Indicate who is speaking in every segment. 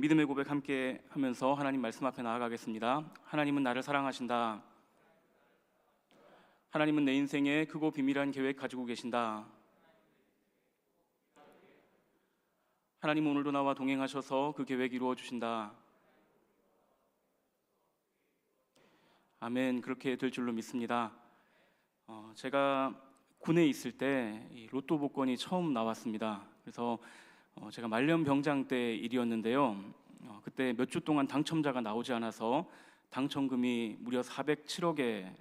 Speaker 1: 믿음의 고백 함께 하면서 하나님 말씀 앞에 나아가겠습니다. 하나님은 나를 사랑하신다. 하나님은 내 인생에 크고 비밀한 계획 가지고 계신다. 하나님 오늘도 나와 동행하셔서 그 계획 이루어 주신다. 아멘. 그렇게 될 줄로 믿습니다. 제가 군에 있을 때 이 로또 복권이 처음 나왔습니다. 그래서 제가 말년 병장 때 일이었는데요. 그때 몇 주 동안 당첨자가 나오지 않아서 당첨금이 무려 407억의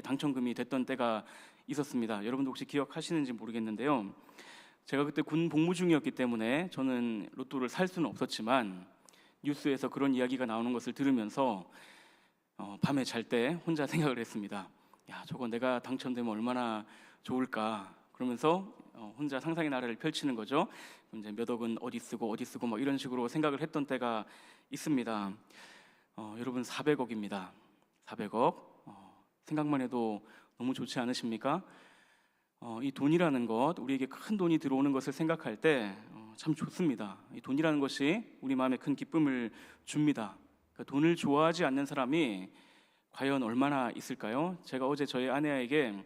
Speaker 1: 당첨금이 됐던 때가 있었습니다. 여러분도 혹시 기억하시는지 모르겠는데요. 제가 그때 군 복무 중이었기 때문에 저는 로또를 살 수는 없었지만 뉴스에서 그런 이야기가 나오는 것을 들으면서 밤에 잘 때 혼자 생각을 했습니다. 야, 저거 내가 당첨되면 얼마나 좋을까. 그러면서 혼자 상상의 나래를 펼치는 거죠. 이제 몇 억은 어디 쓰고 막 이런 식으로 생각을 했던 때가 있습니다. 여러분 400억입니다. 400억. 생각만 해도 너무 좋지 않으십니까? 이 돈이라는 것, 우리에게 큰 돈이 들어오는 것을 생각할 때 참 좋습니다. 이 돈이라는 것이 우리 마음에 큰 기쁨을 줍니다. 그러니까 돈을 좋아하지 않는 사람이 과연 얼마나 있을까요? 제가 어제 저희 아내에게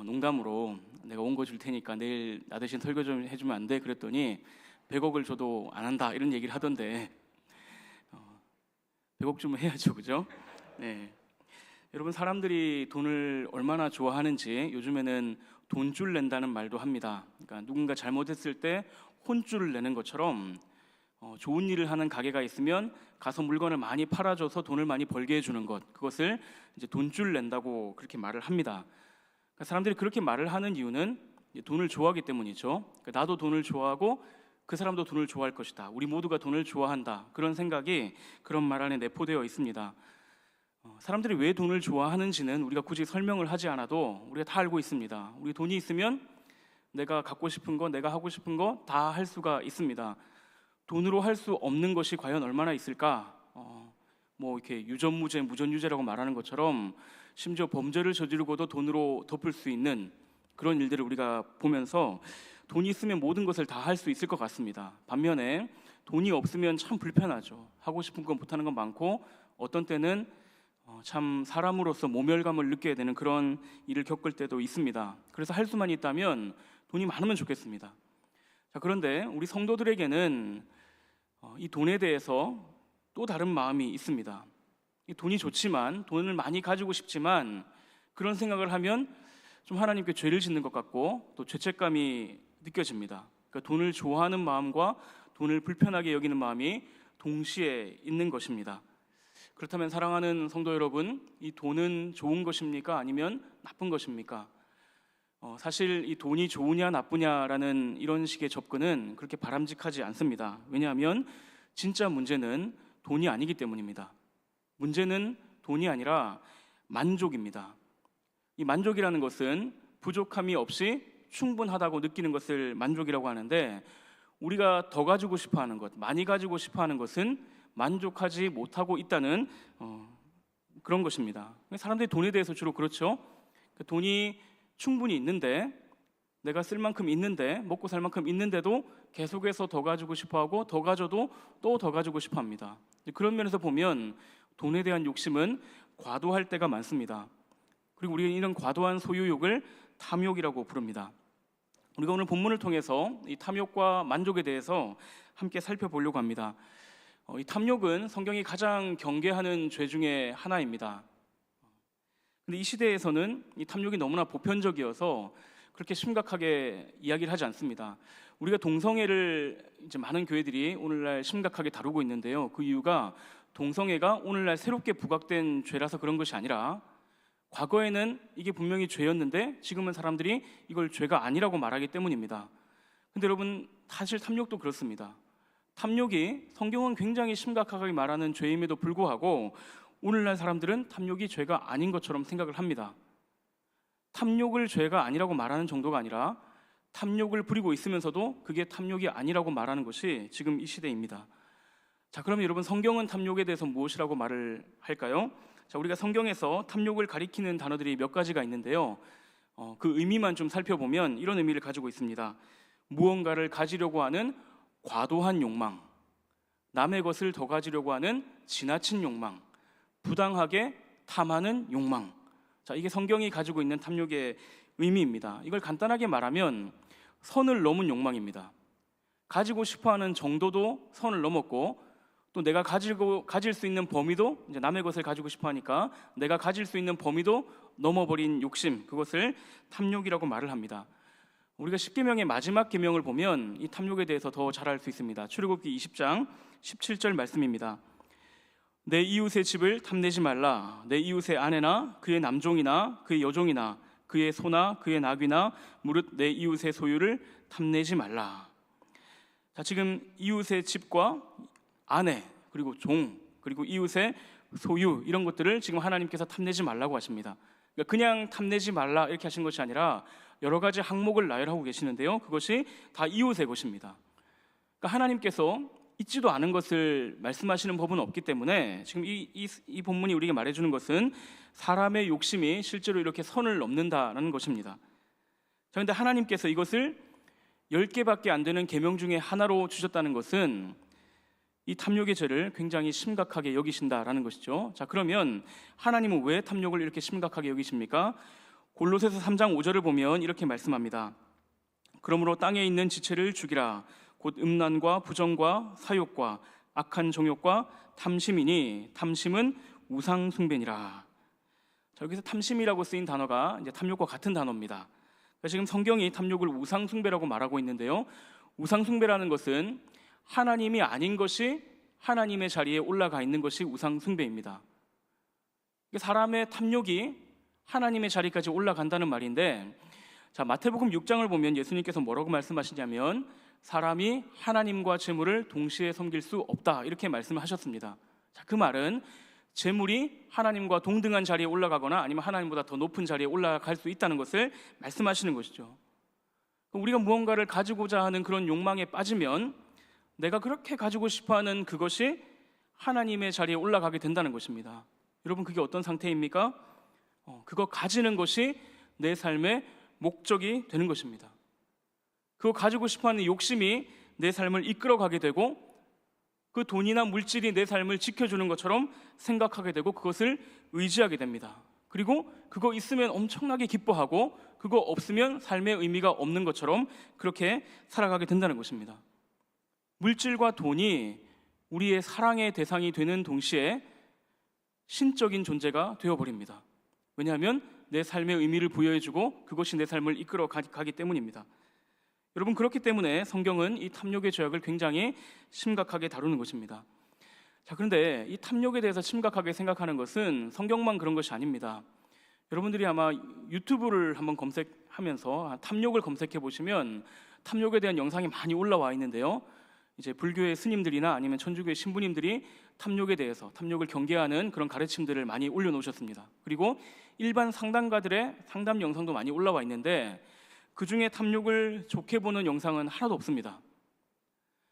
Speaker 1: 농담으로 내가 온 거 줄 테니까 내일 나 대신 설교 좀 해주면 안 돼? 그랬더니 100억을 줘도 안 한다 이런 얘기를 하던데 100억 주면 해야죠, 그죠? 네. 여러분, 사람들이 돈을 얼마나 좋아하는지 요즘에는 돈줄 낸다는 말도 합니다. 그러니까 누군가 잘못했을 때 혼줄을 내는 것처럼 좋은 일을 하는 가게가 있으면 가서 물건을 많이 팔아줘서 돈을 많이 벌게 해주는 것, 그것을 이제 돈줄 낸다고 그렇게 말을 합니다. 그러니까 사람들이 그렇게 말을 하는 이유는 돈을 좋아하기 때문이죠. 그러니까 나도 돈을 좋아하고 그 사람도 돈을 좋아할 것이다. 우리 모두가 돈을 좋아한다. 그런 생각이 그런 말 안에 내포되어 있습니다. 사람들이 왜 돈을 좋아하는지는 우리가 굳이 설명을 하지 않아도 우리가 다 알고 있습니다. 우리 돈이 있으면 내가 갖고 싶은 거, 내가 하고 싶은 거 다 할 수가 있습니다. 돈으로 할 수 없는 것이 과연 얼마나 있을까? 뭐 이렇게 유전무죄, 무전유죄라고 말하는 것처럼 심지어 범죄를 저지르고도 돈으로 덮을 수 있는 그런 일들을 우리가 보면서 돈이 있으면 모든 것을 다 할 수 있을 것 같습니다. 반면에 돈이 없으면 참 불편하죠. 하고 싶은 건 못하는 건 많고 어떤 때는 참 사람으로서 모멸감을 느껴야 되는 그런 일을 겪을 때도 있습니다. 그래서 할 수만 있다면 돈이 많으면 좋겠습니다. 자, 그런데 우리 성도들에게는 이 돈에 대해서 또 다른 마음이 있습니다. 이 돈이 좋지만, 돈을 많이 가지고 싶지만 그런 생각을 하면 좀 하나님께 죄를 짓는 것 같고 또 죄책감이 느껴집니다. 그러니까 돈을 좋아하는 마음과 돈을 불편하게 여기는 마음이 동시에 있는 것입니다. 그렇다면 사랑하는 성도 여러분, 이 돈은 좋은 것입니까? 아니면 나쁜 것입니까? 사실 이 돈이 좋으냐 나쁘냐라는 이런 식의 접근은 그렇게 바람직하지 않습니다. 왜냐하면 진짜 문제는 돈이 아니기 때문입니다. 문제는 돈이 아니라 만족입니다. 이 만족이라는 것은 부족함이 없이 충분하다고 느끼는 것을 만족이라고 하는데, 우리가 더 가지고 싶어 하는 것, 많이 가지고 싶어 하는 것은 만족하지 못하고 있다는 그런 것입니다. 사람들이 돈에 대해서 주로 그렇죠. 돈이 충분히 있는데, 내가 쓸 만큼 있는데, 먹고 살 만큼 있는데도 계속해서 더 가지고 싶어하고 더 가져도 또 더 가지고 싶어합니다. 그런 면에서 보면 돈에 대한 욕심은 과도할 때가 많습니다. 그리고 우리는 이런 과도한 소유욕을 탐욕이라고 부릅니다. 우리가 오늘 본문을 통해서 이 탐욕과 만족에 대해서 함께 살펴보려고 합니다. 이 탐욕은 성경이 가장 경계하는 죄 중에 하나입니다. 근데 이 시대에서는 이 탐욕이 너무나 보편적이어서 그렇게 심각하게 이야기를 하지 않습니다. 우리가 동성애를 이제 많은 교회들이 오늘날 심각하게 다루고 있는데요. 그 이유가 동성애가 오늘날 새롭게 부각된 죄라서 그런 것이 아니라, 과거에는 이게 분명히 죄였는데 지금은 사람들이 이걸 죄가 아니라고 말하기 때문입니다. 근데 여러분, 사실 탐욕도 그렇습니다. 탐욕이 성경은 굉장히 심각하게 말하는 죄임에도 불구하고 오늘날 사람들은 탐욕이 죄가 아닌 것처럼 생각을 합니다. 탐욕을 죄가 아니라고 말하는 정도가 아니라 탐욕을 부리고 있으면서도 그게 탐욕이 아니라고 말하는 것이 지금 이 시대입니다. 자, 그러면 여러분, 성경은 탐욕에 대해서 무엇이라고 말을 할까요? 자, 우리가 성경에서 탐욕을 가리키는 단어들이 몇 가지가 있는데요. 그 의미만 좀 살펴보면 이런 의미를 가지고 있습니다. 무언가를 가지려고 하는 과도한 욕망, 남의 것을 더 가지려고 하는 지나친 욕망, 부당하게 탐하는 욕망. 자, 이게 성경이 가지고 있는 탐욕의 의미입니다. 이걸 간단하게 말하면 선을 넘은 욕망입니다. 가지고 싶어하는 정도도 선을 넘었고, 또 내가 가질 수 있는 범위도, 이제 남의 것을 가지고 싶어하니까 내가 가질 수 있는 범위도 넘어버린 욕심, 그것을 탐욕이라고 말을 합니다. 우리가 십계명의 마지막 계명을 보면 이 탐욕에 대해서 더 잘 알 수 있습니다. 출애굽기 20장 17절 말씀입니다. 내 이웃의 집을 탐내지 말라. 내 이웃의 아내나 그의 남종이나 그의 여종이나 그의 소나 그의 나귀나 무릇 내 이웃의 소유를 탐내지 말라. 자, 지금 이웃의 집과 아내, 그리고 종, 그리고 이웃의 소유, 이런 것들을 지금 하나님께서 탐내지 말라고 하십니다. 그러니까 그냥 탐내지 말라 이렇게 하신 것이 아니라 여러 가지 항목을 나열하고 계시는데요, 그것이 다 이웃의 것입니다. 그러니까 하나님께서 있지도 않은 것을 말씀하시는 법은 없기 때문에 지금 이 본문이 우리에게 말해주는 것은 사람의 욕심이 실제로 이렇게 선을 넘는다라는 것입니다. 그런데 하나님께서 이것을 10개밖에 안 되는 계명 중에 하나로 주셨다는 것은 이 탐욕의 죄를 굉장히 심각하게 여기신다라는 것이죠. 자, 그러면 하나님은 왜 탐욕을 이렇게 심각하게 여기십니까? 골로새서 3장 5절을 보면 이렇게 말씀합니다. 그러므로 땅에 있는 지체를 죽이라. 곧 음란과 부정과 사욕과 악한 정욕과 탐심이니 탐심은 우상 숭배니라. 자, 여기서 탐심이라고 쓰인 단어가 이제 탐욕과 같은 단어입니다. 그러니까 지금 성경이 탐욕을 우상 숭배라고 말하고 있는데요, 우상 숭배라는 것은 하나님이 아닌 것이 하나님의 자리에 올라가 있는 것이 우상 숭배입니다. 사람의 탐욕이 하나님의 자리까지 올라간다는 말인데, 자, 마태복음 6장을 보면 예수님께서 뭐라고 말씀하시냐면 사람이 하나님과 재물을 동시에 섬길 수 없다 이렇게 말씀을 하셨습니다. 자, 그 말은 재물이 하나님과 동등한 자리에 올라가거나 아니면 하나님보다 더 높은 자리에 올라갈 수 있다는 것을 말씀하시는 것이죠. 우리가 무언가를 가지고자 하는 그런 욕망에 빠지면 내가 그렇게 가지고 싶어하는 그것이 하나님의 자리에 올라가게 된다는 것입니다. 여러분, 그게 어떤 상태입니까? 그거 가지는 것이 내 삶의 목적이 되는 것입니다. 그거 가지고 싶어하는 욕심이 내 삶을 이끌어가게 되고, 그 돈이나 물질이 내 삶을 지켜주는 것처럼 생각하게 되고 그것을 의지하게 됩니다. 그리고 그거 있으면 엄청나게 기뻐하고 그거 없으면 삶의 의미가 없는 것처럼 그렇게 살아가게 된다는 것입니다. 물질과 돈이 우리의 사랑의 대상이 되는 동시에 신적인 존재가 되어버립니다. 왜냐하면 내 삶의 의미를 부여해주고 그것이 내 삶을 이끌어 가기 때문입니다. 여러분, 그렇기 때문에 성경은 이 탐욕의 죄악을 굉장히 심각하게 다루는 것입니다. 자, 그런데 이 탐욕에 대해서 심각하게 생각하는 것은 성경만 그런 것이 아닙니다. 여러분들이 아마 유튜브를 한번 검색하면서 탐욕을 검색해 보시면 탐욕에 대한 영상이 많이 올라와 있는데요, 이제 불교의 스님들이나 아니면 천주교의 신부님들이 탐욕에 대해서, 탐욕을 경계하는 그런 가르침들을 많이 올려놓으셨습니다. 그리고 일반 상담가들의 상담 영상도 많이 올라와 있는데 그 중에 탐욕을 좋게 보는 영상은 하나도 없습니다.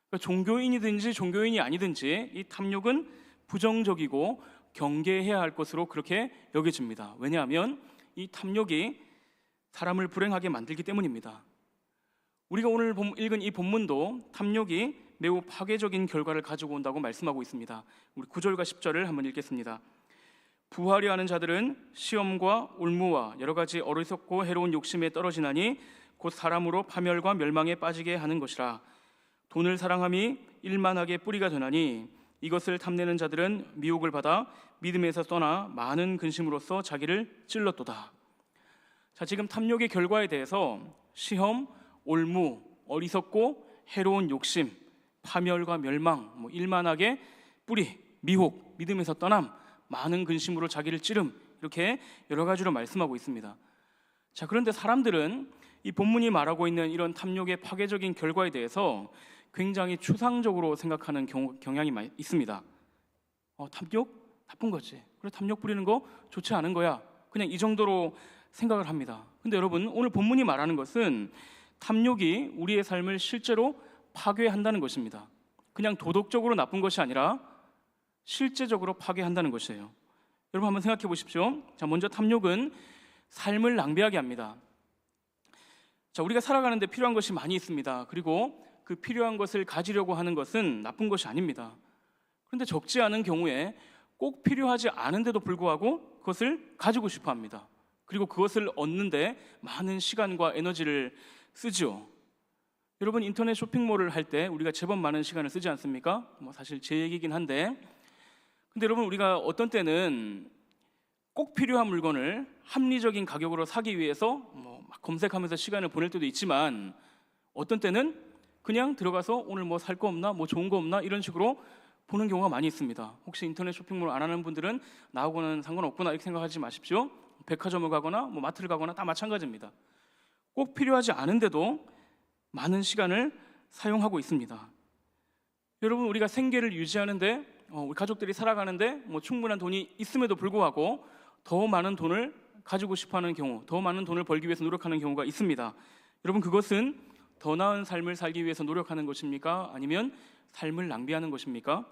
Speaker 1: 그러니까 종교인이든지 종교인이 아니든지 이 탐욕은 부정적이고 경계해야 할 것으로 그렇게 여겨집니다. 왜냐하면 이 탐욕이 사람을 불행하게 만들기 때문입니다. 우리가 오늘 읽은 이 본문도 탐욕이 매우 파괴적인 결과를 가지고 온다고 말씀하고 있습니다. 우리 9절과 10절을 한번 읽겠습니다. 부하려 하는 자들은 시험과 올무와 여러 가지 어리석고 해로운 욕심에 떨어지나니 곧 사람으로 파멸과 멸망에 빠지게 하는 것이라. 돈을 사랑함이 일만하게 뿌리가 되나니 이것을 탐내는 자들은 미혹을 받아 믿음에서 떠나 많은 근심으로써 자기를 찔렀도다. 자, 지금 탐욕의 결과에 대해서 시험, 올무, 어리석고 해로운 욕심, 파멸과 멸망, 일만하게 뿌리, 미혹, 믿음에서 떠남, 많은 근심으로 자기를 찌름, 이렇게 여러 가지로 말씀하고 있습니다. 자, 그런데 사람들은 이 본문이 말하고 있는 이런 탐욕의 파괴적인 결과에 대해서 굉장히 추상적으로 생각하는 경향이 많이 있습니다. 탐욕? 나쁜 거지. 그래, 탐욕 부리는 거 좋지 않은 거야. 그냥 이 정도로 생각을 합니다. 근데 여러분, 오늘 본문이 말하는 것은 탐욕이 우리의 삶을 실제로 파괴한다는 것입니다. 그냥 도덕적으로 나쁜 것이 아니라 실제적으로 파괴한다는 것이에요. 여러분, 한번 생각해 보십시오. 자, 먼저 탐욕은 삶을 낭비하게 합니다. 자, 우리가 살아가는 데 필요한 것이 많이 있습니다. 그리고 그 필요한 것을 가지려고 하는 것은 나쁜 것이 아닙니다. 그런데 적지 않은 경우에 꼭 필요하지 않은데도 불구하고 그것을 가지고 싶어 합니다. 그리고 그것을 얻는데 많은 시간과 에너지를 쓰죠. 여러분, 인터넷 쇼핑몰을 할 때 우리가 제법 많은 시간을 쓰지 않습니까? 사실 제 얘기긴 한데, 근데 여러분, 우리가 어떤 때는 꼭 필요한 물건을 합리적인 가격으로 사기 위해서 막 검색하면서 시간을 보낼 때도 있지만, 어떤 때는 그냥 들어가서 오늘 뭐 살 거 없나, 뭐 좋은 거 없나, 이런 식으로 보는 경우가 많이 있습니다. 혹시 인터넷 쇼핑몰 안 하는 분들은 나하고는 상관없구나 이렇게 생각하지 마십시오. 백화점을 가거나 뭐 마트를 가거나 다 마찬가지입니다. 꼭 필요하지 않은데도 많은 시간을 사용하고 있습니다. 여러분, 우리가 생계를 유지하는데 우리 가족들이 살아가는데 충분한 돈이 있음에도 불구하고 더 많은 돈을 가지고 싶어하는 경우, 더 많은 돈을 벌기 위해서 노력하는 경우가 있습니다. 여러분, 그것은 더 나은 삶을 살기 위해서 노력하는 것입니까? 아니면 삶을 낭비하는 것입니까?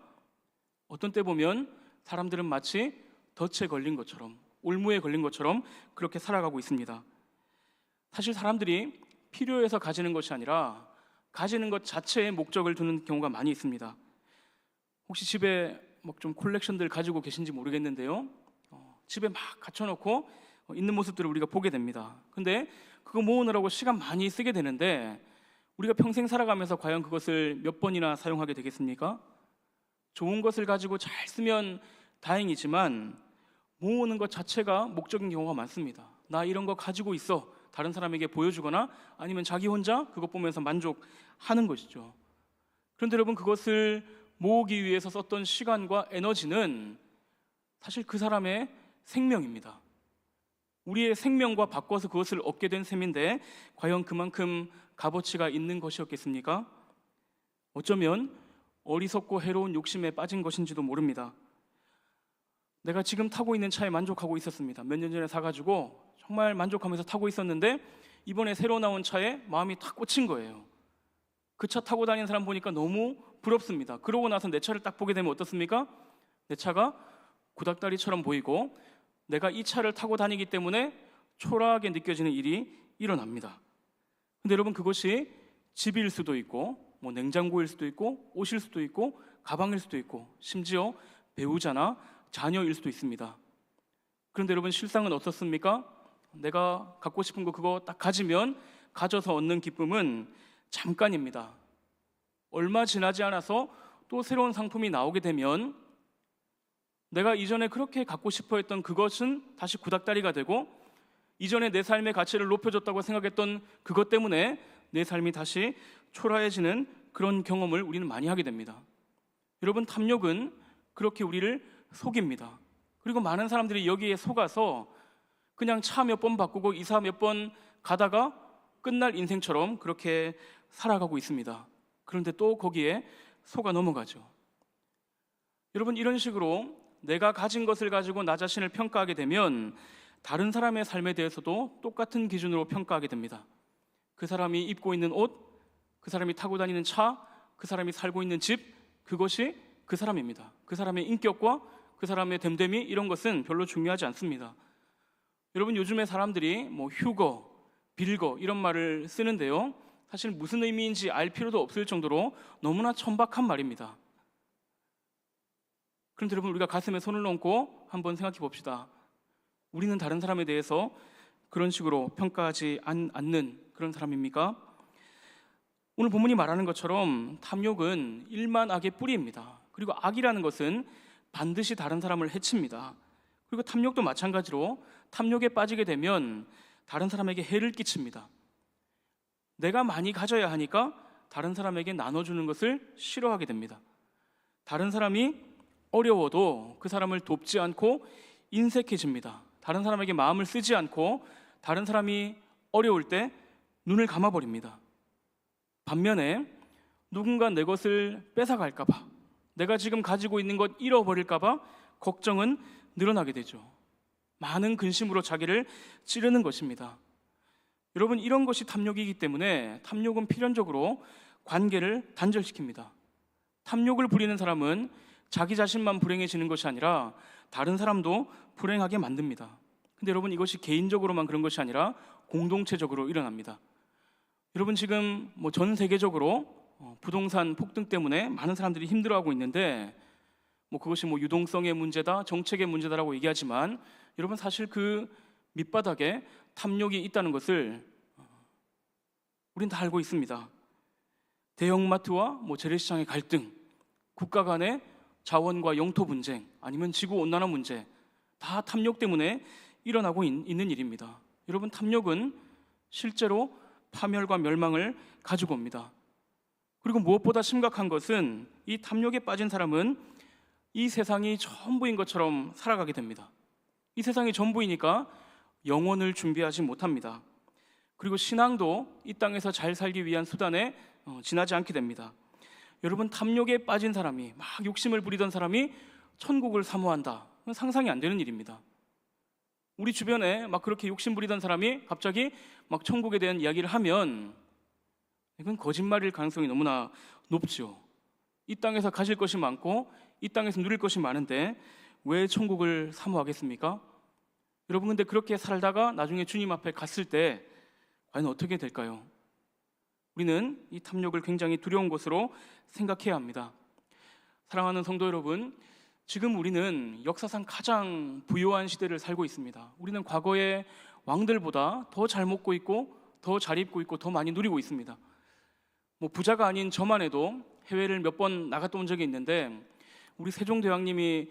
Speaker 1: 어떤 때 보면 사람들은 마치 덫에 걸린 것처럼, 올무에 걸린 것처럼 그렇게 살아가고 있습니다. 사실 사람들이 필요해서 가지는 것이 아니라 가지는 것 자체에 목적을 두는 경우가 많이 있습니다. 혹시 집에 좀 콜렉션들 가지고 계신지 모르겠는데요, 집에 막 갖춰놓고 있는 모습들을 우리가 보게 됩니다. 근데 그거 모으느라고 시간 많이 쓰게 되는데 우리가 평생 살아가면서 과연 그것을 몇 번이나 사용하게 되겠습니까? 좋은 것을 가지고 잘 쓰면 다행이지만 모으는 것 자체가 목적인 경우가 많습니다. 나 이런 거 가지고 있어, 다른 사람에게 보여주거나 아니면 자기 혼자 그것 보면서 만족하는 것이죠. 그런데 여러분, 그것을 모으기 위해서 썼던 시간과 에너지는 사실 그 사람의 생명입니다. 우리의 생명과 바꿔서 그것을 얻게 된 셈인데 과연 그만큼 값어치가 있는 것이었겠습니까? 어쩌면 어리석고 해로운 욕심에 빠진 것인지도 모릅니다. 내가 지금 타고 있는 차에 만족하고 있었습니다. 몇 년 전에 사가지고 정말 만족하면서 타고 있었는데 이번에 새로 나온 차에 마음이 탁 꽂힌 거예요. 그 차 타고 다니는 사람 보니까 너무 부럽습니다. 그러고 나서 내 차를 딱 보게 되면 어떻습니까? 내 차가 구닥다리처럼 보이고 내가 이 차를 타고 다니기 때문에 초라하게 느껴지는 일이 일어납니다. 근데 여러분, 그것이 집일 수도 있고 냉장고일 수도 있고 옷일 수도 있고 가방일 수도 있고 심지어 배우자나 자녀일 수도 있습니다. 그런데 여러분, 실상은 어떻습니까? 내가 갖고 싶은 거 그거 딱 가지면 가져서 얻는 기쁨은 잠깐입니다. 얼마 지나지 않아서 또 새로운 상품이 나오게 되면 내가 이전에 그렇게 갖고 싶어 했던 그것은 다시 구닥다리가 되고 이전에 내 삶의 가치를 높여줬다고 생각했던 그것 때문에 내 삶이 다시 초라해지는 그런 경험을 우리는 많이 하게 됩니다. 여러분, 탐욕은 그렇게 우리를 속입니다. 그리고 많은 사람들이 여기에 속아서 그냥 차 몇 번 바꾸고 이사 몇 번 가다가 끝날 인생처럼 그렇게 살아가고 있습니다. 그런데 또 거기에 속아 넘어가죠. 여러분, 이런 식으로 내가 가진 것을 가지고 나 자신을 평가하게 되면 다른 사람의 삶에 대해서도 똑같은 기준으로 평가하게 됩니다. 그 사람이 입고 있는 옷, 그 사람이 타고 다니는 차, 그 사람이 살고 있는 집, 그것이 그 사람입니다. 그 사람의 인격과 그 사람의 됨됨이, 이런 것은 별로 중요하지 않습니다. 여러분, 요즘에 사람들이 휴거, 빌거 이런 말을 쓰는데요, 사실 무슨 의미인지 알 필요도 없을 정도로 너무나 천박한 말입니다. 그런데 여러분, 우리가 가슴에 손을 얹고 한번 생각해 봅시다. 우리는 다른 사람에 대해서 그런 식으로 평가하지 않는 그런 사람입니까? 오늘 본문이 말하는 것처럼 탐욕은 일만 악의 뿌리입니다. 그리고 악이라는 것은 반드시 다른 사람을 해칩니다. 그리고 탐욕도 마찬가지로 탐욕에 빠지게 되면 다른 사람에게 해를 끼칩니다. 내가 많이 가져야 하니까 다른 사람에게 나눠주는 것을 싫어하게 됩니다. 다른 사람이 어려워도 그 사람을 돕지 않고 인색해집니다. 다른 사람에게 마음을 쓰지 않고 다른 사람이 어려울 때 눈을 감아버립니다. 반면에 누군가 내 것을 뺏어갈까 봐, 내가 지금 가지고 있는 것 잃어버릴까 봐 걱정은 늘어나게 되죠. 많은 근심으로 자기를 찌르는 것입니다. 여러분, 이런 것이 탐욕이기 때문에 탐욕은 필연적으로 관계를 단절시킵니다. 탐욕을 부리는 사람은 자기 자신만 불행해지는 것이 아니라 다른 사람도 불행하게 만듭니다. 근데 여러분, 이것이 개인적으로만 그런 것이 아니라 공동체적으로 일어납니다. 여러분, 지금 전 세계적으로 부동산 폭등 때문에 많은 사람들이 힘들어하고 있는데 그것이 유동성의 문제다, 정책의 문제다라고 얘기하지만 여러분 사실 그 밑바닥에 탐욕이 있다는 것을 우린 다 알고 있습니다. 대형마트와 재래시장의 갈등, 국가 간의 자원과 영토 분쟁, 아니면 지구온난화 문제, 다 탐욕 때문에 일어나고 있는 일입니다. 여러분, 탐욕은 실제로 파멸과 멸망을 가지고 옵니다. 그리고 무엇보다 심각한 것은 이 탐욕에 빠진 사람은 이 세상이 전부인 것처럼 살아가게 됩니다. 이 세상이 전부이니까 영혼을 준비하지 못합니다. 그리고 신앙도 이 땅에서 잘 살기 위한 수단에 지나지 않게 됩니다. 여러분, 탐욕에 빠진 사람이, 막 욕심을 부리던 사람이 천국을 사모한다, 상상이 안 되는 일입니다. 우리 주변에 막 그렇게 욕심 부리던 사람이 갑자기 막 천국에 대한 이야기를 하면 이건 거짓말일 가능성이 너무나 높죠. 이 땅에서 가질 것이 많고 이 땅에서 누릴 것이 많은데 왜 천국을 사모하겠습니까? 여러분, 근데 그렇게 살다가 나중에 주님 앞에 갔을 때 과연 어떻게 될까요? 우리는 이 탐욕을 굉장히 두려운 것으로 생각해야 합니다. 사랑하는 성도 여러분, 지금 우리는 역사상 가장 부유한 시대를 살고 있습니다. 우리는 과거의 왕들보다 더 잘 먹고 있고 더 잘 입고 있고 더 많이 누리고 있습니다. 부자가 아닌 저만 해도 해외를 몇 번 나갔다 온 적이 있는데 우리 세종대왕님이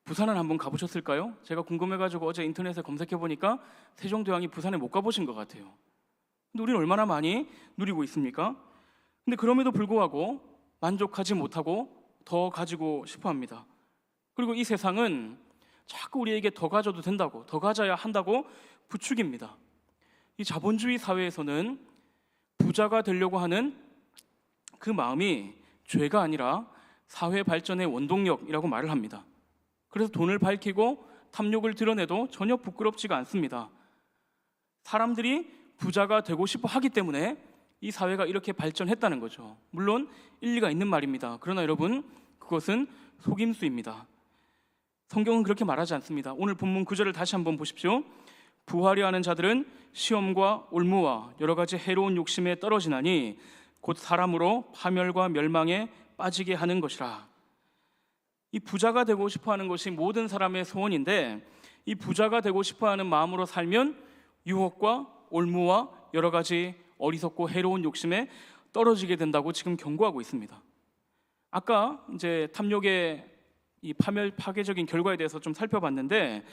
Speaker 1: 부산을 한번 가보셨을까요? 제가 궁금해가지고 어제 인터넷에 검색해보니까 세종대왕이 부산에 못 가보신 것 같아요. 근데 우리는 얼마나 많이 누리고 있습니까? 근데 그럼에도 불구하고 만족하지 못하고 더 가지고 싶어 합니다. 그리고 이 세상은 자꾸 우리에게 더 가져도 된다고, 더 가져야 한다고 부추깁니다. 이 자본주의 사회에서는 부자가 되려고 하는 그 마음이 죄가 아니라 사회 발전의 원동력이라고 말을 합니다. 그래서 돈을 밝히고 탐욕을 드러내도 전혀 부끄럽지가 않습니다. 사람들이 부자가 되고 싶어 하기 때문에 이 사회가 이렇게 발전했다는 거죠. 물론 일리가 있는 말입니다. 그러나 여러분, 그것은 속임수입니다. 성경은 그렇게 말하지 않습니다. 오늘 본문 9절을 다시 한번 보십시오. 부하려 하는 자들은 시험과 올무와 여러 가지 해로운 욕심에 떨어지나니 곧 사람으로 파멸과 멸망에 빠지게 하는 것이라. 이 부자가 되고 싶어하는 것이 모든 사람의 소원인데 이 부자가 되고 싶어하는 마음으로 살면 유혹과 올무와 여러 가지 어리석고 해로운 욕심에 떨어지게 된다고 지금 경고하고 있습니다. 아까 이제 탐욕의 이 파괴적인 결과에 대해서 좀 살펴봤는데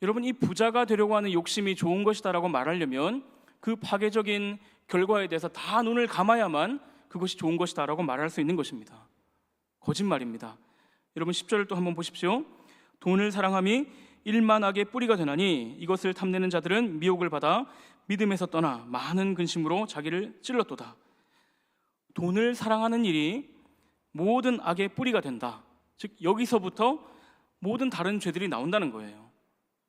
Speaker 1: 여러분, 이 부자가 되려고 하는 욕심이 좋은 것이다라고 말하려면 그 파괴적인 결과에 대해서 다 눈을 감아야만 그것이 좋은 것이다라고 말할 수 있는 것입니다. 거짓말입니다. 여러분, 10절을 또 한번 보십시오. 돈을 사랑함이 일만하게 뿌리가 되나니 이것을 탐내는 자들은 미혹을 받아 믿음에서 떠나 많은 근심으로 자기를 찔렀도다. 돈을 사랑하는 일이 모든 악의 뿌리가 된다. 즉 여기서부터 모든 다른 죄들이 나온다는 거예요.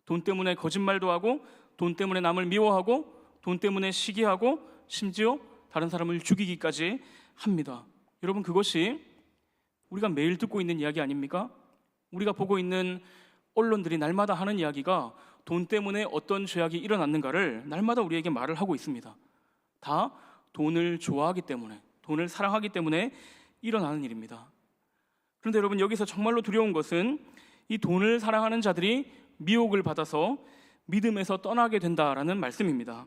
Speaker 1: 돈 때문에 거짓말도 하고, 돈 때문에 남을 미워하고, 돈 때문에 시기하고, 심지어 다른 사람을 죽이기까지 합니다. 여러분, 그것이 우리가 매일 듣고 있는 이야기 아닙니까? 우리가 보고 있는 언론들이 날마다 하는 이야기가 돈 때문에 어떤 죄악이 일어났는가를 날마다 우리에게 말을 하고 있습니다. 다 돈을 좋아하기 때문에, 돈을 사랑하기 때문에 일어나는 일입니다. 그런데 여러분, 여기서 정말로 두려운 것은 이 돈을 사랑하는 자들이 미혹을 받아서 믿음에서 떠나게 된다라는 말씀입니다.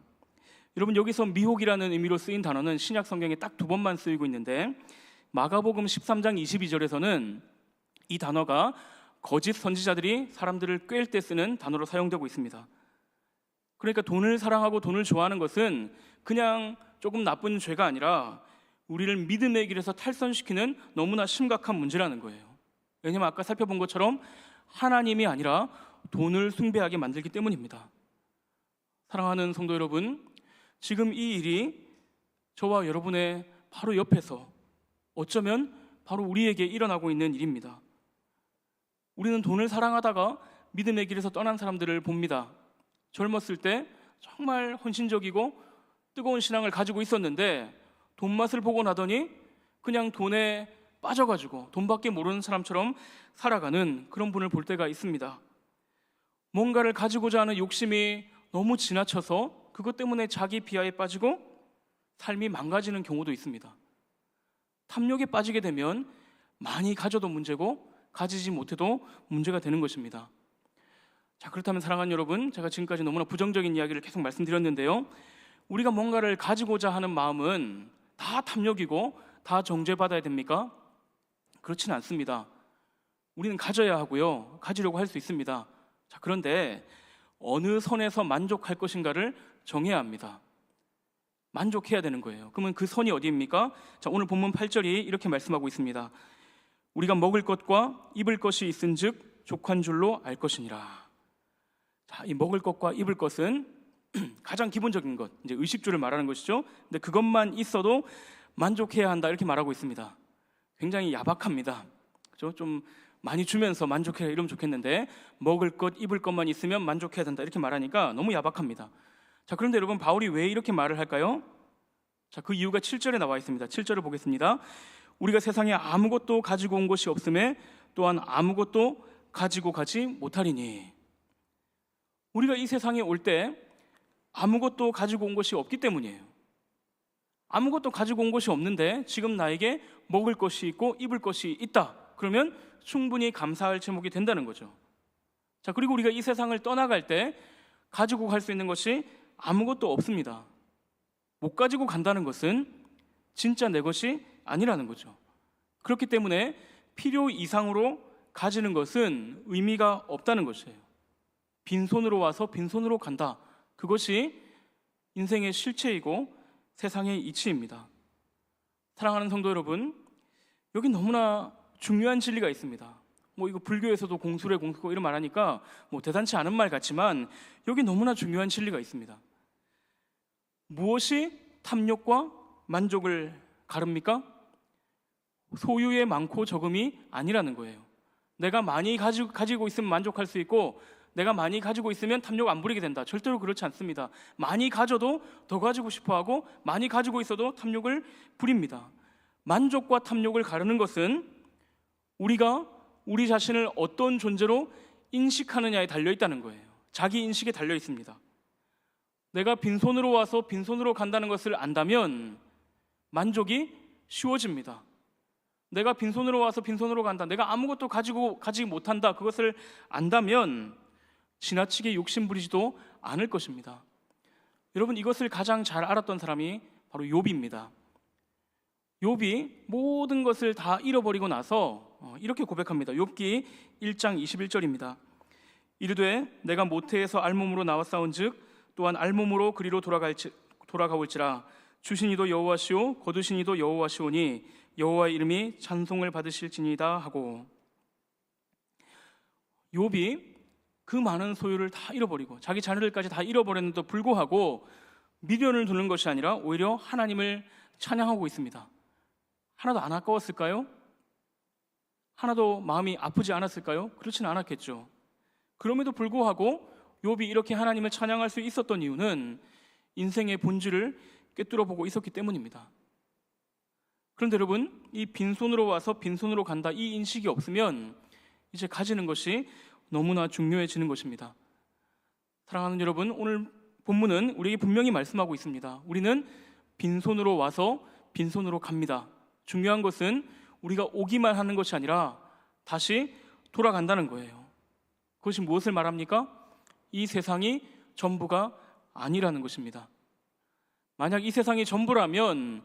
Speaker 1: 여러분, 여기서 미혹이라는 의미로 쓰인 단어는 신약 성경에 딱 2번만 쓰이고 있는데 마가복음 13장 22절에서는 이 단어가 거짓 선지자들이 사람들을 꿰일 때 쓰는 단어로 사용되고 있습니다. 그러니까 돈을 사랑하고 돈을 좋아하는 것은 그냥 조금 나쁜 죄가 아니라 우리를 믿음의 길에서 탈선시키는 너무나 심각한 문제라는 거예요. 왜냐하면 아까 살펴본 것처럼 하나님이 아니라 돈을 숭배하게 만들기 때문입니다. 사랑하는 성도 여러분, 지금 이 일이 저와 여러분의 바로 옆에서 어쩌면 바로 우리에게 일어나고 있는 일입니다. 우리는 돈을 사랑하다가 믿음의 길에서 떠난 사람들을 봅니다. 젊었을 때 정말 헌신적이고 뜨거운 신앙을 가지고 있었는데 돈 맛을 보고 나더니 그냥 돈에 빠져가지고 돈밖에 모르는 사람처럼 살아가는 그런 분을 볼 때가 있습니다. 뭔가를 가지고자 하는 욕심이 너무 지나쳐서 그것 때문에 자기 비하에 빠지고 삶이 망가지는 경우도 있습니다. 탐욕에 빠지게 되면 많이 가져도 문제고 가지지 못해도 문제가 되는 것입니다. 자, 그렇다면 사랑하는 여러분, 제가 지금까지 너무나 부정적인 이야기를 계속 말씀드렸는데요, 우리가 뭔가를 가지고자 하는 마음은 다 탐욕이고 다 정죄받아야 됩니까? 그렇지는 않습니다. 우리는 가져야 하고요, 가지려고 할 수 있습니다. 자, 그런데 어느 선에서 만족할 것인가를 정해야 합니다. 만족해야 되는 거예요. 그러면 그 선이 어디입니까? 자, 오늘 본문 8절이 이렇게 말씀하고 있습니다. 우리가 먹을 것과 입을 것이 있은즉 족한 줄로 알 것이니라. 자, 이 먹을 것과 입을 것은 가장 기본적인 것, 이제 의식주를 말하는 것이죠. 근데 그것만 있어도 만족해야 한다, 이렇게 말하고 있습니다. 굉장히 야박합니다. 그렇죠? 좀 많이 주면서 만족해야 이러면 좋겠는데, 먹을 것, 입을 것만 있으면 만족해야 된다, 이렇게 말하니까 너무 야박합니다. 자, 그런데 여러분, 바울이 왜 이렇게 말을 할까요? 자, 그 이유가 7절에 나와 있습니다. 7절을 보겠습니다. 우리가 세상에 아무것도 가지고 온 것이 없음에 또한 아무것도 가지고 가지 못하리니. 우리가 이 세상에 올 때 아무것도 가지고 온 것이 없기 때문이에요. 아무것도 가지고 온 것이 없는데 지금 나에게 먹을 것이 있고 입을 것이 있다, 그러면 충분히 감사할 제목이 된다는 거죠. 자, 그리고 우리가 이 세상을 떠나갈 때 가지고 갈 수 있는 것이 아무것도 없습니다. 못 가지고 간다는 것은 진짜 내 것이 아니라는 거죠. 그렇기 때문에 필요 이상으로 가지는 것은 의미가 없다는 것이에요. 빈손으로 와서 빈손으로 간다, 그것이 인생의 실체이고 세상의 이치입니다. 사랑하는 성도 여러분, 여기 너무나 중요한 진리가 있습니다. 이거 불교에서도 공수래 공수고 이런 말하니까 대단치 않은 말 같지만 여기 너무나 중요한 진리가 있습니다. 무엇이 탐욕과 만족을 가릅니까? 소유의 많고 적음이 아니라는 거예요. 내가 많이 가지고 있으면 만족할 수 있고, 내가 많이 가지고 있으면 탐욕 안 부리게 된다. 절대로 그렇지 않습니다. 많이 가져도 더 가지고 싶어하고, 많이 가지고 있어도 탐욕을 부립니다. 만족과 탐욕을 가르는 것은 우리가 우리 자신을 어떤 존재로 인식하느냐에 달려있다는 거예요. 자기 인식에 달려 있습니다. 내가 빈손으로 와서 빈손으로 간다는 것을 안다면 만족이 쉬워집니다. 내가 빈손으로 와서 빈손으로 간다, 내가 아무것도 가지지 못한다, 그것을 안다면 지나치게 욕심 부리지도 않을 것입니다. 여러분, 이것을 가장 잘 알았던 사람이 바로 욥입니다. 욥이 모든 것을 다 잃어버리고 나서 이렇게 고백합니다. 욥기 1장 21절입니다. 이르되 내가 모태에서 알몸으로 나왔사온즉 또한 알몸으로 그리로 돌아가올지라. 주신 이도 여호와시오 거두신 이도 여호와시오니 여호와의 이름이 찬송을 받으실지니이다 하고, 욥이 그 많은 소유를 다 잃어버리고 자기 자녀들까지 다 잃어버렸는데도 불구하고 미련을 두는 것이 아니라 오히려 하나님을 찬양하고 있습니다. 하나도 안 아까웠을까요? 하나도 마음이 아프지 않았을까요? 그렇지는 않았겠죠. 그럼에도 불구하고 욥이 이렇게 하나님을 찬양할 수 있었던 이유는 인생의 본질을 꿰뚫어 보고 있었기 때문입니다. 그런데 여러분, 이 빈손으로 와서 빈손으로 간다, 이 인식이 없으면 이제 가지는 것이 너무나 중요해지는 것입니다. 사랑하는 여러분, 오늘 본문은 우리에게 분명히 말씀하고 있습니다. 우리는 빈손으로 와서 빈손으로 갑니다. 중요한 것은 우리가 오기만 하는 것이 아니라 다시 돌아간다는 거예요. 그것이 무엇을 말합니까? 이 세상이 전부가 아니라는 것입니다. 만약 이 세상이 전부라면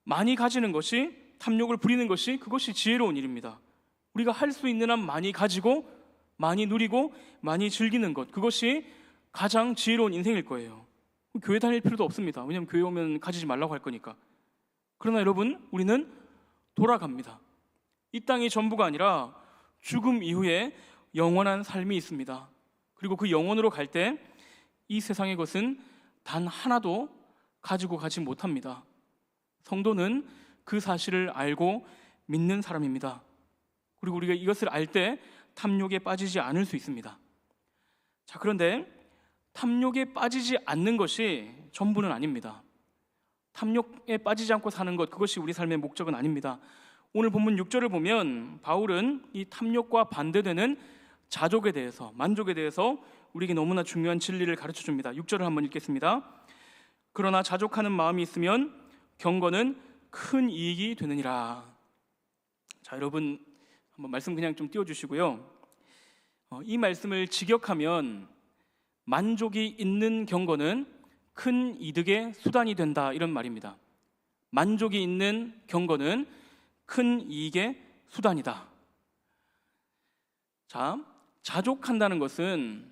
Speaker 1: 많이 가지는 것이, 탐욕을 부리는 것이, 그것이 지혜로운 일입니다. 우리가 할 수 있는 한 많이 가지고 많이 누리고 많이 즐기는 것, 그것이 가장 지혜로운 인생일 거예요. 교회 다닐 필요도 없습니다. 왜냐하면 교회 오면 가지지 말라고 할 거니까. 그러나 여러분, 우리는 돌아갑니다. 이 땅이 전부가 아니라 죽음 이후에 영원한 삶이 있습니다. 그리고 그 영원으로 갈 때 이 세상의 것은 단 하나도 가지고 가지 못합니다. 성도는 그 사실을 알고 믿는 사람입니다. 그리고 우리가 이것을 알 때 탐욕에 빠지지 않을 수 있습니다. 자, 그런데 탐욕에 빠지지 않는 것이 전부는 아닙니다. 탐욕에 빠지지 않고 사는 것, 그것이 우리 삶의 목적은 아닙니다. 오늘 본문 6절을 보면 바울은 이 탐욕과 반대되는 자족에 대해서, 만족에 대해서 우리에게 너무나 중요한 진리를 가르쳐 줍니다. 6절을 한번 읽겠습니다. 그러나 자족하는 마음이 있으면 경건은 큰 이익이 되느니라. 자, 여러분 한번 말씀 그냥 좀 띄워주시고요. 이 말씀을 직역하면 만족이 있는 경건은 큰 이득의 수단이 된다, 이런 말입니다. 만족이 있는 경건은 큰 이익의 수단이다. 자, 자족한다는 것은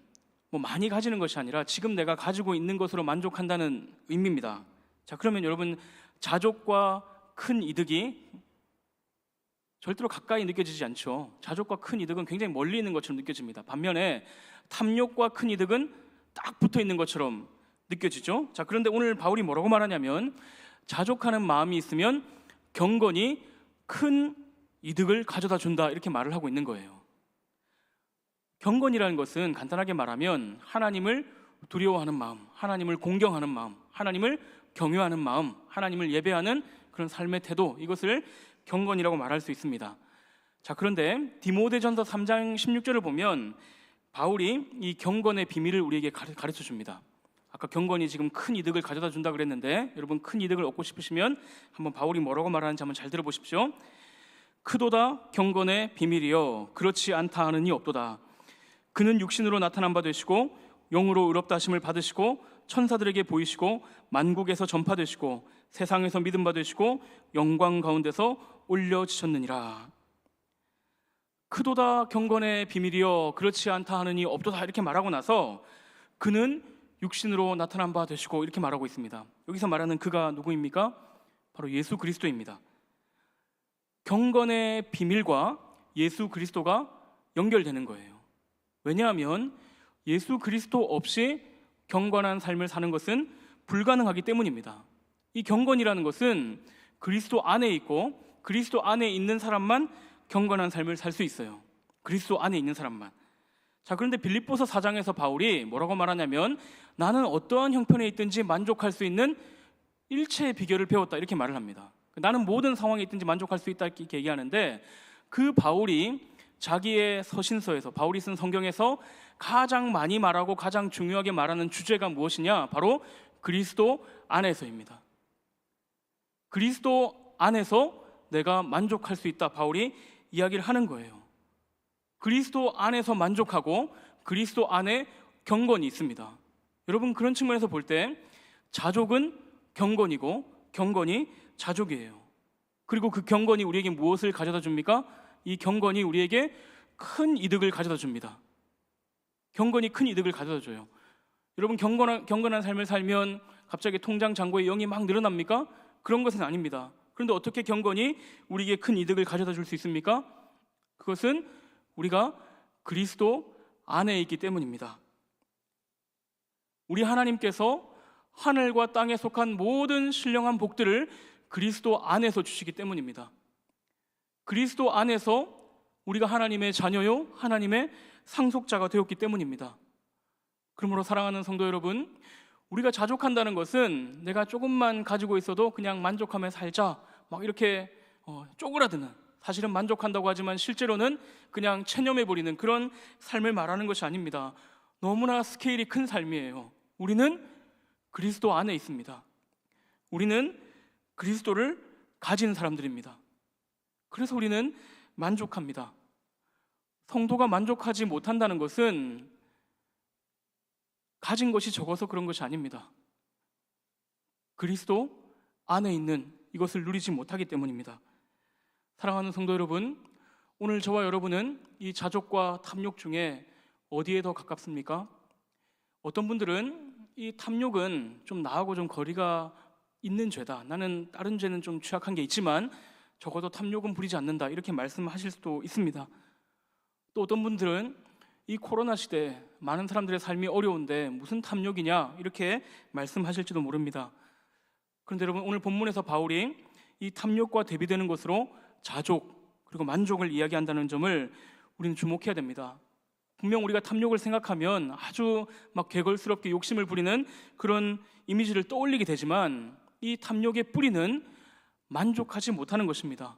Speaker 1: 뭐 많이 가지는 것이 아니라 지금 내가 가지고 있는 것으로 만족한다는 의미입니다. 자, 그러면 여러분, 자족과 큰 이득이 절대로 가까이 느껴지지 않죠. 자족과 큰 이득은 굉장히 멀리 있는 것처럼 느껴집니다. 반면에 탐욕과 큰 이득은 딱 붙어 있는 것처럼 느껴지죠. 자, 그런데 오늘 바울이 뭐라고 말하냐면 자족하는 마음이 있으면 경건이 큰 이득을 가져다 준다, 이렇게 말을 하고 있는 거예요. 경건이라는 것은 간단하게 말하면 하나님을 두려워하는 마음, 하나님을 공경하는 마음, 하나님을 경외하는 마음, 하나님을 예배하는 그런 삶의 태도, 이것을 경건이라고 말할 수 있습니다. 자, 그런데 디모데전서 3장 16절을 보면 바울이 이 경건의 비밀을 우리에게 가르쳐 줍니다. 아까 경건이 지금 큰 이득을 가져다 준다 그랬는데, 여러분 큰 이득을 얻고 싶으시면 한번 바울이 뭐라고 말하는지 한번 잘 들어보십시오. 크도다 경건의 비밀이여 그렇지 않다 하느니 없도다. 그는 육신으로 나타난 바 되시고 영으로 의롭다 하심을 받으시고 천사들에게 보이시고 만국에서 전파되시고 세상에서 믿음 받으시고 영광 가운데서 올려지셨느니라. 크도다 경건의 비밀이여 그렇지 않다 하느니 없도다, 이렇게 말하고 나서 그는 육신으로 나타난 바 되시고, 이렇게 말하고 있습니다. 여기서 말하는 그가 누구입니까? 바로 예수 그리스도입니다. 경건의 비밀과 예수 그리스도가 연결되는 거예요. 왜냐하면 예수 그리스도 없이 경건한 삶을 사는 것은 불가능하기 때문입니다. 이 경건이라는 것은 그리스도 안에 있고 그리스도 안에 있는 사람만 경건한 삶을 살 수 있어요. 그리스도 안에 있는 사람만. 자, 그런데 빌립보서 4장에서 바울이 뭐라고 말하냐면 나는 어떠한 형편에 있든지 만족할 수 있는 일체의 비결을 배웠다, 이렇게 말을 합니다. 나는 모든 상황에 있든지 만족할 수 있다, 이렇게 얘기하는데, 그 바울이 자기의 서신서에서, 바울이 쓴 성경에서 가장 많이 말하고 가장 중요하게 말하는 주제가 무엇이냐? 바로 그리스도 안에서입니다. 그리스도 안에서 내가 만족할 수 있다, 바울이 이야기를 하는 거예요. 그리스도 안에서 만족하고 그리스도 안에 경건이 있습니다. 여러분, 그런 측면에서 볼 때 자족은 경건이고 경건이 자족이에요. 그리고 그 경건이 우리에게 무엇을 가져다 줍니까? 이 경건이 우리에게 큰 이득을 가져다 줍니다. 경건이 큰 이득을 가져다 줘요. 여러분, 경건한 삶을 살면 갑자기 통장 잔고에 0이 막 늘어납니까? 그런 것은 아닙니다. 그런데 어떻게 경건이 우리에게 큰 이득을 가져다 줄 수 있습니까? 그것은 우리가 그리스도 안에 있기 때문입니다. 우리 하나님께서 하늘과 땅에 속한 모든 신령한 복들을 그리스도 안에서 주시기 때문입니다. 그리스도 안에서 우리가 하나님의 자녀요, 하나님의 상속자가 되었기 때문입니다. 그러므로 사랑하는 성도 여러분, 우리가 자족한다는 것은 내가 조금만 가지고 있어도 그냥 만족하며 살자, 막 이렇게 쪼그라드는, 사실은 만족한다고 하지만 실제로는 그냥 체념해버리는 그런 삶을 말하는 것이 아닙니다. 너무나 스케일이 큰 삶이에요. 우리는 그리스도 안에 있습니다. 우리는 그리스도를 가진 사람들입니다. 그래서 우리는 만족합니다. 성도가 만족하지 못한다는 것은 가진 것이 적어서 그런 것이 아닙니다. 그리스도 안에 있는 이것을 누리지 못하기 때문입니다. 사랑하는 성도 여러분, 오늘 저와 여러분은 이 자족과 탐욕 중에 어디에 더 가깝습니까? 어떤 분들은 이 탐욕은 좀 나하고 좀 거리가 있는 죄다, 나는 다른 죄는 좀 취약한 게 있지만 적어도 탐욕은 부리지 않는다, 이렇게 말씀하실 수도 있습니다. 또 어떤 분들은 이 코로나 시대에 많은 사람들의 삶이 어려운데 무슨 탐욕이냐, 이렇게 말씀하실지도 모릅니다. 그런데 여러분, 오늘 본문에서 바울이 이 탐욕과 대비되는 것으로 자족 그리고 만족을 이야기한다는 점을 우리는 주목해야 됩니다. 분명 우리가 탐욕을 생각하면 아주 막 개걸스럽게 욕심을 부리는 그런 이미지를 떠올리게 되지만, 이 탐욕의 뿌리는 만족하지 못하는 것입니다.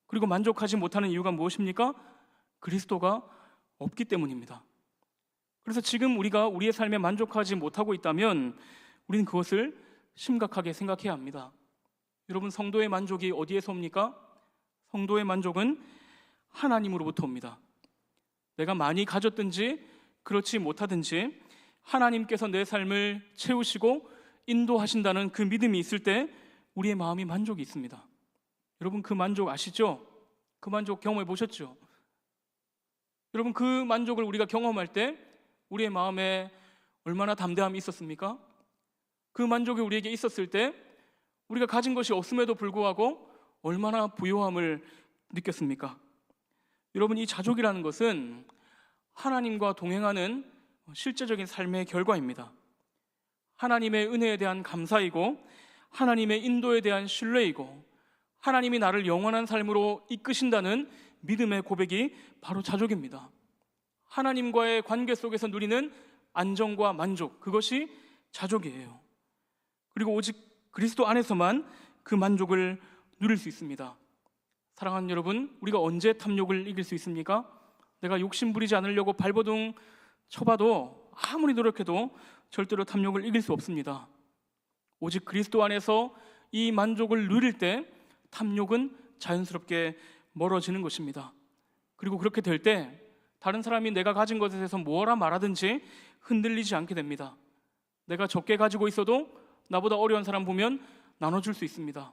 Speaker 1: 그리고 만족하지 못하는 이유가 무엇입니까? 그리스도가 없기 때문입니다. 그래서 지금 우리가 우리의 삶에 만족하지 못하고 있다면 우리는 그것을 심각하게 생각해야 합니다. 여러분, 성도의 만족이 어디에서 옵니까? 성도의 만족은 하나님으로부터 옵니다. 내가 많이 가졌든지 그렇지 못하든지 하나님께서 내 삶을 채우시고 인도하신다는 그 믿음이 있을 때 우리의 마음이 만족이 있습니다. 여러분, 그 만족 아시죠? 그 만족 경험해 보셨죠? 여러분, 그 만족을 우리가 경험할 때 우리의 마음에 얼마나 담대함이 있었습니까? 그 만족이 우리에게 있었을 때 우리가 가진 것이 없음에도 불구하고 얼마나 부요함을 느꼈습니까? 여러분, 이 자족이라는 것은 하나님과 동행하는 실제적인 삶의 결과입니다. 하나님의 은혜에 대한 감사이고 하나님의 인도에 대한 신뢰이고 하나님이 나를 영원한 삶으로 이끄신다는 믿음의 고백이 바로 자족입니다. 하나님과의 관계 속에서 누리는 안정과 만족, 그것이 자족이에요. 그리고 오직 그리스도 안에서만 그 만족을 누릴 수 있습니다. 사랑하는 여러분, 우리가 언제 탐욕을 이길 수 있습니까? 내가 욕심 부리지 않으려고 발버둥 쳐봐도 아무리 노력해도 절대로 탐욕을 이길 수 없습니다. 오직 그리스도 안에서 이 만족을 누릴 때 탐욕은 자연스럽게 멀어지는 것입니다. 그리고 그렇게 될 때 다른 사람이 내가 가진 것에 대해서 뭐라 말하든지 흔들리지 않게 됩니다. 내가 적게 가지고 있어도 나보다 어려운 사람 보면 나눠줄 수 있습니다.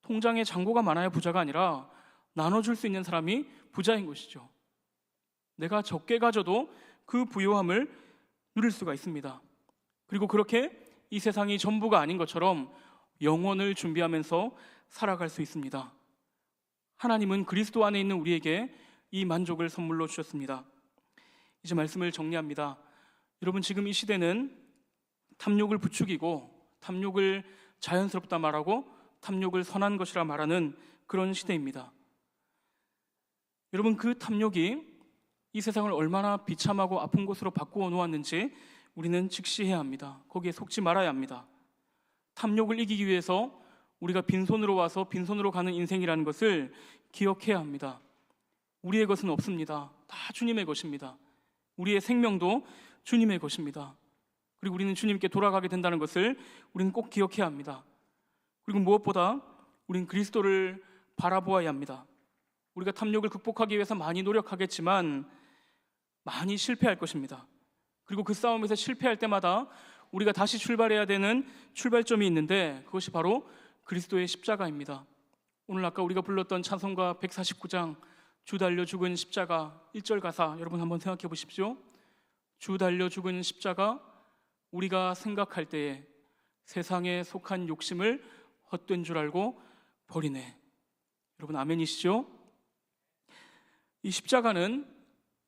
Speaker 1: 통장에 잔고가 많아야 부자가 아니라 나눠줄 수 있는 사람이 부자인 것이죠. 내가 적게 가져도 그 부요함을 누릴 수가 있습니다. 그리고 그렇게 이 세상이 전부가 아닌 것처럼 영원을 준비하면서 살아갈 수 있습니다. 하나님은 그리스도 안에 있는 우리에게 이 만족을 선물로 주셨습니다. 이제 말씀을 정리합니다. 여러분, 지금 이 시대는 탐욕을 부추기고 탐욕을 자연스럽다 말하고 탐욕을 선한 것이라 말하는 그런 시대입니다. 여러분, 그 탐욕이 이 세상을 얼마나 비참하고 아픈 곳으로 바꾸어 놓았는지 우리는 직시해야 합니다. 거기에 속지 말아야 합니다. 탐욕을 이기기 위해서 우리가 빈손으로 와서 빈손으로 가는 인생이라는 것을 기억해야 합니다. 우리의 것은 없습니다. 다 주님의 것입니다. 우리의 생명도 주님의 것입니다. 그리고 우리는 주님께 돌아가게 된다는 것을 우리는 꼭 기억해야 합니다. 그리고 무엇보다 우리는 그리스도를 바라보아야 합니다. 우리가 탐욕을 극복하기 위해서 많이 노력하겠지만 많이 실패할 것입니다. 그리고 그 싸움에서 실패할 때마다 우리가 다시 출발해야 되는 출발점이 있는데 그것이 바로 그리스도의 십자가입니다. 오늘 아까 우리가 불렀던 찬송가 149장 주 달려 죽은 십자가 1절 가사 여러분 한번 생각해 보십시오. 주 달려 죽은 십자가 우리가 생각할 때에 세상에 속한 욕심을 헛된 줄 알고 버리네. 여러분 아멘이시죠? 이 십자가는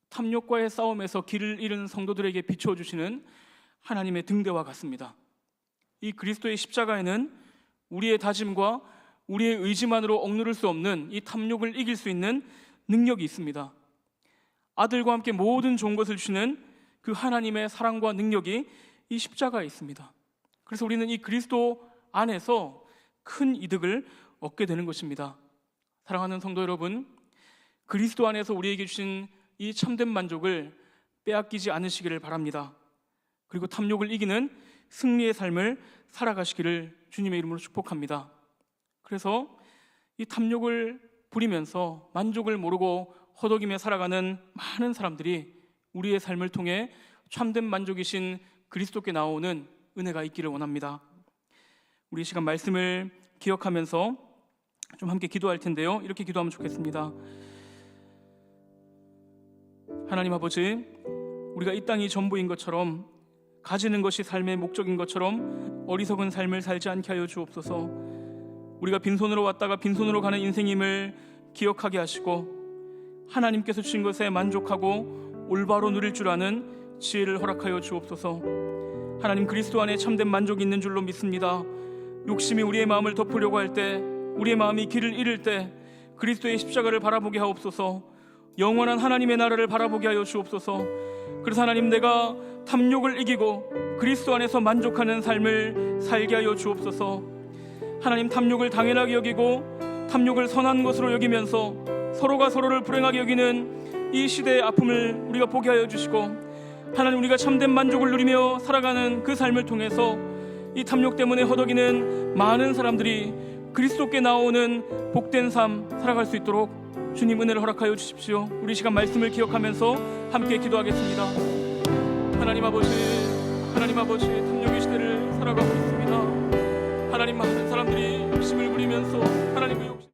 Speaker 1: 탐욕과의 싸움에서 길을 잃은 성도들에게 비춰주시는 하나님의 등대와 같습니다. 이 그리스도의 십자가에는 우리의 다짐과 우리의 의지만으로 억누를 수 없는 이 탐욕을 이길 수 있는 능력이 있습니다. 아들과 함께 모든 좋은 것을 주시는 그 하나님의 사랑과 능력이 이 십자가에 있습니다. 그래서 우리는 이 그리스도 안에서 큰 이득을 얻게 되는 것입니다. 사랑하는 성도 여러분, 그리스도 안에서 우리에게 주신 이 참된 만족을 빼앗기지 않으시기를 바랍니다. 그리고 탐욕을 이기는 승리의 삶을 살아가시기를 주님의 이름으로 축복합니다. 그래서 이 탐욕을 부리면서 만족을 모르고 허덕이며 살아가는 많은 사람들이 우리의 삶을 통해 참된 만족이신 그리스도께 나오는 은혜가 있기를 원합니다. 우리 시간 말씀을 기억하면서 좀 함께 기도할 텐데요. 이렇게 기도하면 좋겠습니다. 하나님 아버지, 우리가 이 땅이 전부인 것처럼 가지는 것이 삶의 목적인 것처럼 어리석은 삶을 살지 않게 하여 주옵소서. 우리가 빈손으로 왔다가 빈손으로 가는 인생임을 기억하게 하시고 하나님께서 주신 것에 만족하고 올바로 누릴 줄 아는 지혜를 허락하여 주옵소서. 하나님, 그리스도 안에 참된 만족이 있는 줄로 믿습니다. 욕심이 우리의 마음을 덮으려고 할 때, 우리의 마음이 길을 잃을 때 그리스도의 십자가를 바라보게 하옵소서. 영원한 하나님의 나라를 바라보게 하여 주옵소서. 그래서 하나님, 내가 탐욕을 이기고 그리스도 안에서 만족하는 삶을 살게 하여 주옵소서. 하나님, 탐욕을 당연하게 여기고 탐욕을 선한 것으로 여기면서 서로가 서로를 불행하게 여기는 이 시대의 아픔을 우리가 보게 하여 주시고, 하나님, 우리가 참된 만족을 누리며 살아가는 그 삶을 통해서 이 탐욕 때문에 허덕이는 많은 사람들이 그리스도께 나오는 복된 삶 살아갈 수 있도록 주님 은혜를 허락하여 주십시오. 우리 시간 말씀을 기억하면서 함께 기도하겠습니다. 하나님 아버지, 탐욕의 시대